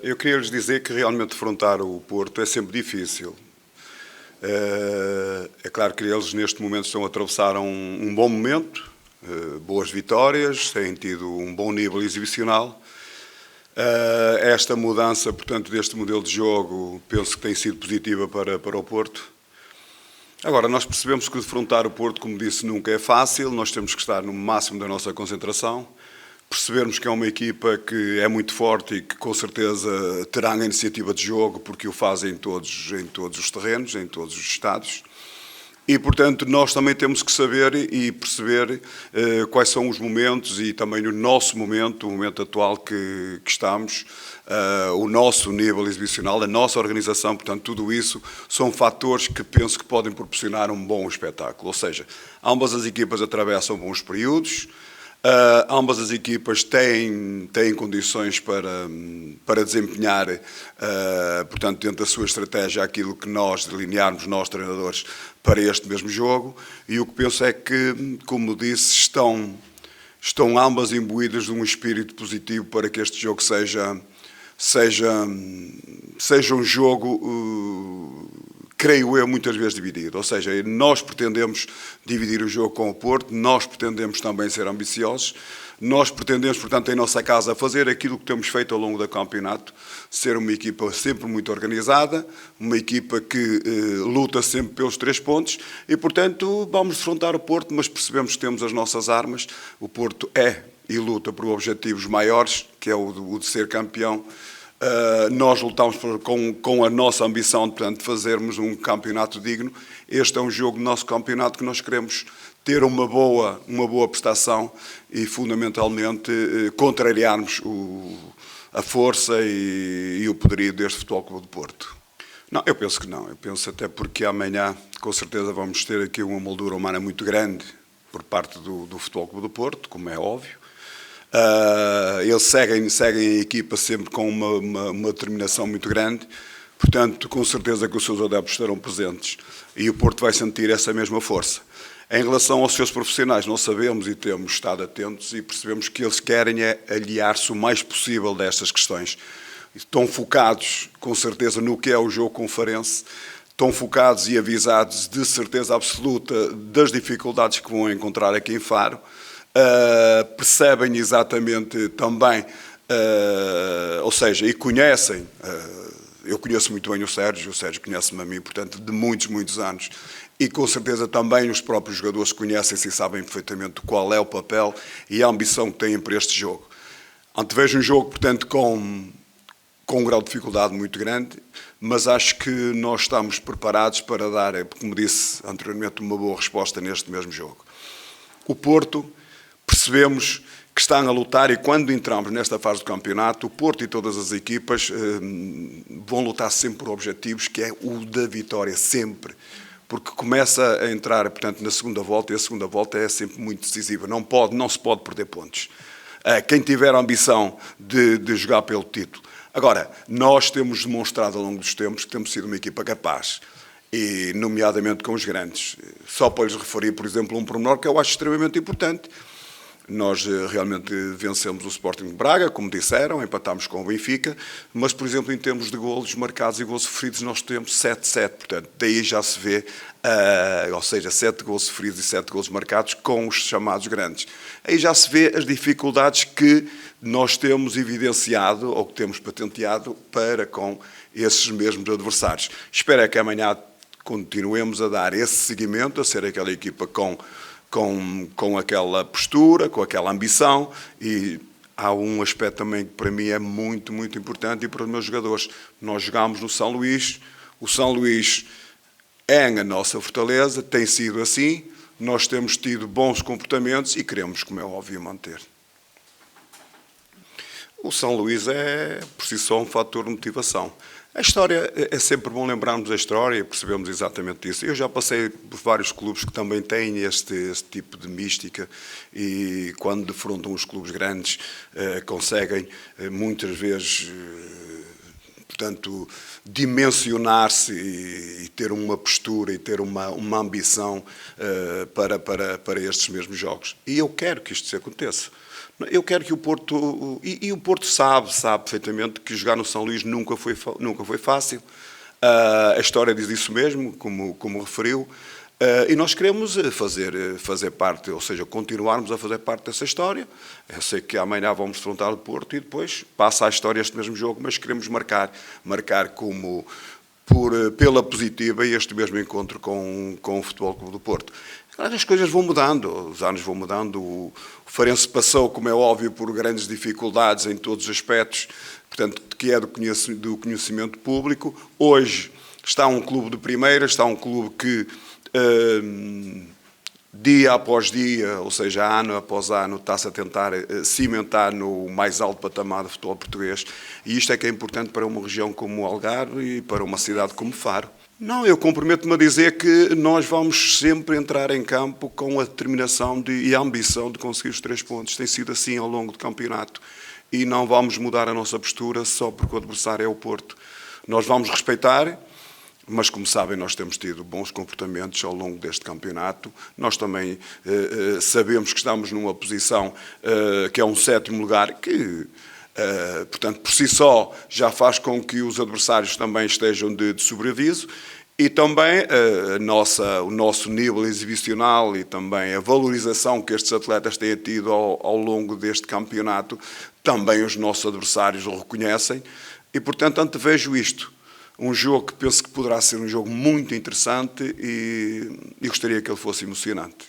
Eu queria lhes dizer que realmente defrontar o Porto é sempre difícil. É claro que eles neste momento estão a atravessar um bom momento, boas vitórias, têm tido um bom nível exibicional. Esta mudança, portanto, deste modelo de jogo, penso que tem sido positiva para o Porto. Agora, nós percebemos que defrontar o Porto, como disse, nunca é fácil, nós temos que estar no máximo da nossa concentração, percebermos que é uma equipa que é muito forte e que com certeza terá a iniciativa de jogo, porque o fazem em todos os terrenos, em todos os estados. E, portanto, nós também temos que saber e perceber quais são os momentos e também o nosso momento, o momento atual que estamos, o nosso nível exibicional, a nossa organização, portanto, tudo isso são fatores que penso que podem proporcionar um bom espetáculo. Ou seja, ambas as equipas atravessam bons períodos, ambas as equipas têm condições para desempenhar, portanto, dentro da sua estratégia, aquilo que nós delinearmos, nós treinadores, para este mesmo jogo. E o que penso é que, como disse, estão ambas imbuídas de um espírito positivo para que este jogo seja um jogo, creio eu, muitas vezes dividido. Ou seja, nós pretendemos dividir o jogo com o Porto, nós pretendemos também ser ambiciosos, nós pretendemos, portanto, em nossa casa, fazer aquilo que temos feito ao longo do campeonato, ser uma equipa sempre muito organizada, uma equipa que luta sempre pelos 3 pontos e, portanto, vamos defrontar o Porto, mas percebemos que temos as nossas armas. O Porto é e luta por objetivos maiores, que é o de ser campeão. Nós lutamos com a nossa ambição de, portanto, fazermos um campeonato digno. Este é um jogo do nosso campeonato que nós queremos ter uma boa prestação e, fundamentalmente, contrariarmos a força e o poderio deste Futebol Clube do Porto. Não, eu penso que não. Eu penso até porque amanhã, com certeza, vamos ter aqui uma moldura humana muito grande por parte do Futebol Clube do Porto, como é óbvio. Eles seguem a equipa sempre com uma determinação muito grande, portanto, com certeza que os seus adeptos estarão presentes e o Porto vai sentir essa mesma força. Em relação aos seus profissionais, nós sabemos e temos estado atentos e percebemos que eles querem aliar-se o mais possível destas questões. Estão focados, com certeza, no que é o jogo com o Farense, estão focados e avisados de certeza absoluta das dificuldades que vão encontrar aqui em Faro. Percebem exatamente também, ou seja, e conhecem, eu conheço muito bem o Sérgio conhece-me a mim, portanto, de muitos anos, e com certeza também os próprios jogadores conhecem-se e sabem perfeitamente qual é o papel e a ambição que têm para este jogo. Antevejo um jogo, portanto, com um grau de dificuldade muito grande, mas acho que nós estamos preparados para dar, como disse anteriormente, uma boa resposta neste mesmo jogo. O Porto, percebemos que estão a lutar e quando entramos nesta fase do campeonato, o Porto e todas as equipas vão lutar sempre por objetivos, que é o da vitória, sempre. Porque começa a entrar, portanto, na segunda volta e a segunda volta é sempre muito decisiva. Não se pode perder pontos. Quem tiver a ambição de jogar pelo título. Agora, nós temos demonstrado ao longo dos tempos que temos sido uma equipa capaz, e nomeadamente com os grandes. Só para lhes referir, por exemplo, um pormenor que eu acho extremamente importante. Nós realmente vencemos o Sporting de Braga, como disseram, empatámos com o Benfica, mas, por exemplo, em termos de golos marcados e golos sofridos, nós temos 7-7, portanto, daí já se vê, ou seja, 7 golos sofridos e 7 golos marcados com os chamados grandes. Aí já se vê as dificuldades que nós temos evidenciado, ou que temos patenteado, para com esses mesmos adversários. Espero é que amanhã continuemos a dar esse seguimento, a ser aquela equipa com aquela postura, com aquela ambição, e há um aspecto também que para mim é muito importante e para os meus jogadores. Nós jogámos no São Luís, o São Luís é a nossa fortaleza, tem sido assim, nós temos tido bons comportamentos e queremos, como é óbvio, manter. O São Luís é, por si só, um fator de motivação. A história, é sempre bom lembrarmos a história e percebemos exatamente isso. Eu já passei por vários clubes que também têm este tipo de mística e quando defrontam os clubes grandes conseguem muitas vezes portanto, dimensionar-se e ter uma postura e ter uma ambição para estes mesmos jogos. E eu quero que isto se aconteça. Eu quero que o Porto... E o Porto sabe perfeitamente que jogar no São Luís nunca foi fácil. A história diz isso mesmo, como referiu. E nós queremos fazer parte, ou seja, continuarmos a fazer parte dessa história. Eu sei que amanhã vamos defrontar o Porto e depois passa a história este mesmo jogo, mas queremos marcar pela positiva este mesmo encontro com o Futebol Clube do Porto. Claro, as coisas vão mudando, os anos vão mudando. O Farense passou, como é óbvio, por grandes dificuldades em todos os aspectos, portanto, que é do conhecimento público. Hoje está um clube de primeira, está um clube que dia após dia, ou seja, ano após ano, está-se a tentar cimentar no mais alto patamar do futebol português. E isto é que é importante para uma região como o Algarve e para uma cidade como Faro. Não, eu comprometo-me a dizer que nós vamos sempre entrar em campo com a determinação e a ambição de conseguir os 3 pontos. Tem sido assim ao longo do campeonato. E não vamos mudar a nossa postura só porque o adversário é o Porto. Nós vamos respeitar, mas como sabem, nós temos tido bons comportamentos ao longo deste campeonato. Nós também sabemos que estamos numa posição que é um 7º lugar, que, portanto, por si só já faz com que os adversários também estejam de sobreaviso. E também o nosso nível exibicional e também a valorização que estes atletas têm tido ao longo deste campeonato, também os nossos adversários o reconhecem. E, portanto, antevejo isto. Um jogo que penso que poderá ser um jogo muito interessante e gostaria que ele fosse emocionante.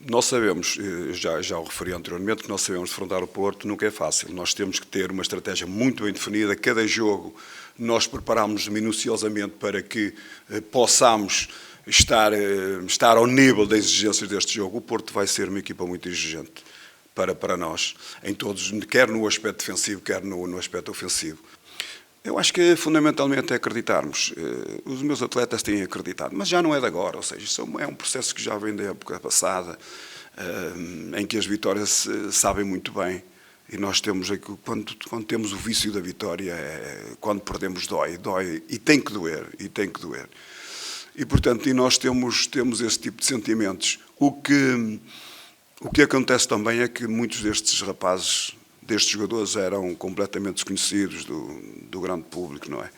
Nós sabemos, já o referi anteriormente, que nós sabemos defrontar o Porto nunca é fácil. Nós temos que ter uma estratégia muito bem definida. Cada jogo nós preparamos minuciosamente para que possamos estar ao nível das exigências deste jogo. O Porto vai ser uma equipa muito exigente para nós, em todos, quer no aspecto defensivo, quer no aspecto ofensivo. Eu acho que fundamentalmente é acreditarmos. Os meus atletas têm acreditado, mas já não é de agora, ou seja, isso é um processo que já vem da época passada, em que as vitórias se sabem muito bem. E nós temos, quando temos o vício da vitória, quando perdemos dói, e tem que doer. E, portanto, nós temos esse tipo de sentimentos. O que acontece também é que muitos destes rapazes, destes jogadores, eram completamente desconhecidos do grande público, não é?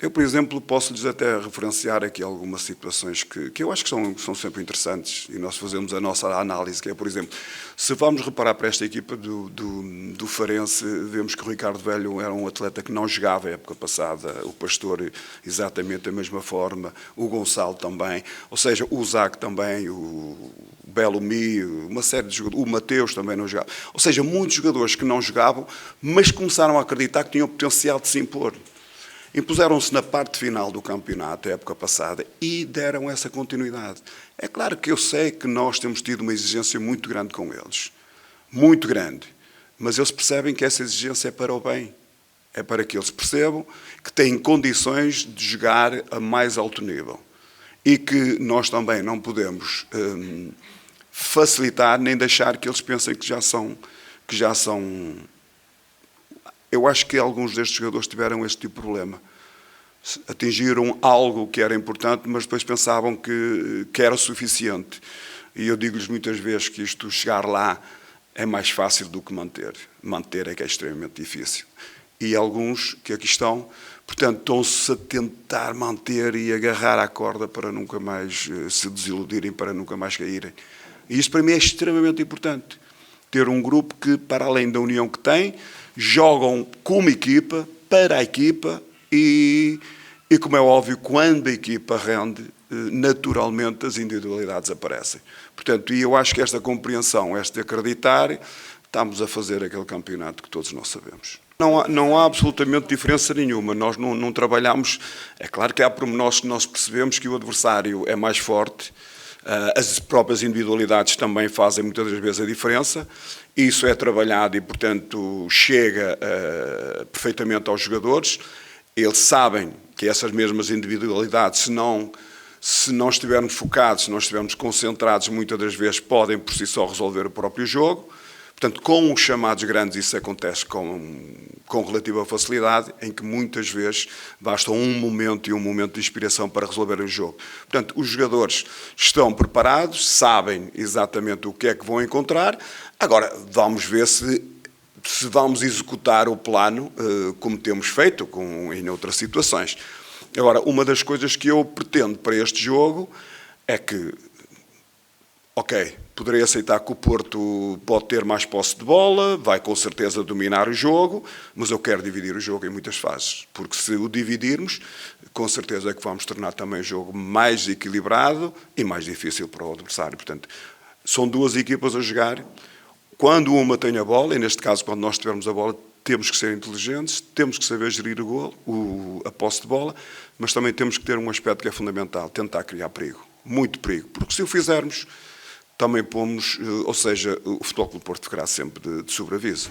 Eu, por exemplo, posso-lhes até referenciar aqui algumas situações que eu acho que são sempre interessantes e nós fazemos a nossa análise, que é, por exemplo, se vamos reparar para esta equipa do Farense, vemos que o Ricardo Velho era um atleta que não jogava a época passada, o Pastor exatamente da mesma forma, o Gonçalo também, ou seja, o Zac também, o Belumi, uma série de jogadores, o Mateus também não jogava. Ou seja, muitos jogadores que não jogavam, mas começaram a acreditar que tinham o potencial de se impor. Impuseram-se na parte final do campeonato, a época passada, e deram essa continuidade. É claro que eu sei que nós temos tido uma exigência muito grande com eles. Muito grande. Mas eles percebem que essa exigência é para o bem. É para que eles percebam que têm condições de jogar a mais alto nível. E que nós também não podemos facilitar nem deixar que eles pensem que já são. Eu acho que alguns destes jogadores tiveram este tipo de problema. Atingiram algo que era importante, mas depois pensavam que era suficiente. E eu digo-lhes muitas vezes que isto, chegar lá, é mais fácil do que manter. Manter é que é extremamente difícil. E alguns que aqui estão, portanto, estão-se a tentar manter e agarrar à corda para nunca mais se desiludirem, para nunca mais caírem. E isto para mim é extremamente importante. Ter um grupo que, para além da união que tem, jogam como equipa, para a equipa e como é óbvio, quando a equipa rende, naturalmente as individualidades aparecem. Portanto, e eu acho que esta compreensão, este acreditar, estamos a fazer aquele campeonato que todos nós sabemos. Não há absolutamente diferença nenhuma. Nós não trabalhamos... É claro que há pormenores que nós percebemos que o adversário é mais forte, as próprias individualidades também fazem muitas das vezes a diferença. Isso é trabalhado e, portanto, chega perfeitamente aos jogadores. Eles sabem que essas mesmas individualidades, se não estivermos focados, se não estivermos concentrados, muitas das vezes podem por si só resolver o próprio jogo. Portanto, com os chamados grandes isso acontece com relativa facilidade, em que muitas vezes basta um momento e um momento de inspiração para resolver o jogo. Portanto, os jogadores estão preparados, sabem exatamente o que é que vão encontrar. Agora, vamos ver se vamos executar o plano como temos feito em outras situações. Agora, uma das coisas que eu pretendo para este jogo é que, ok, poderei aceitar que o Porto pode ter mais posse de bola, vai com certeza dominar o jogo, mas eu quero dividir o jogo em muitas fases, porque se o dividirmos, com certeza é que vamos tornar também o jogo mais equilibrado e mais difícil para o adversário. Portanto, são duas equipas a jogar. Quando uma tem a bola, e neste caso quando nós tivermos a bola, temos que ser inteligentes, temos que saber gerir o golo, a posse de bola, mas também temos que ter um aspecto que é fundamental, tentar criar perigo, muito perigo, porque se o fizermos, também pomos, ou seja, o Futebol Clube do Porto ficará sempre de sobreaviso.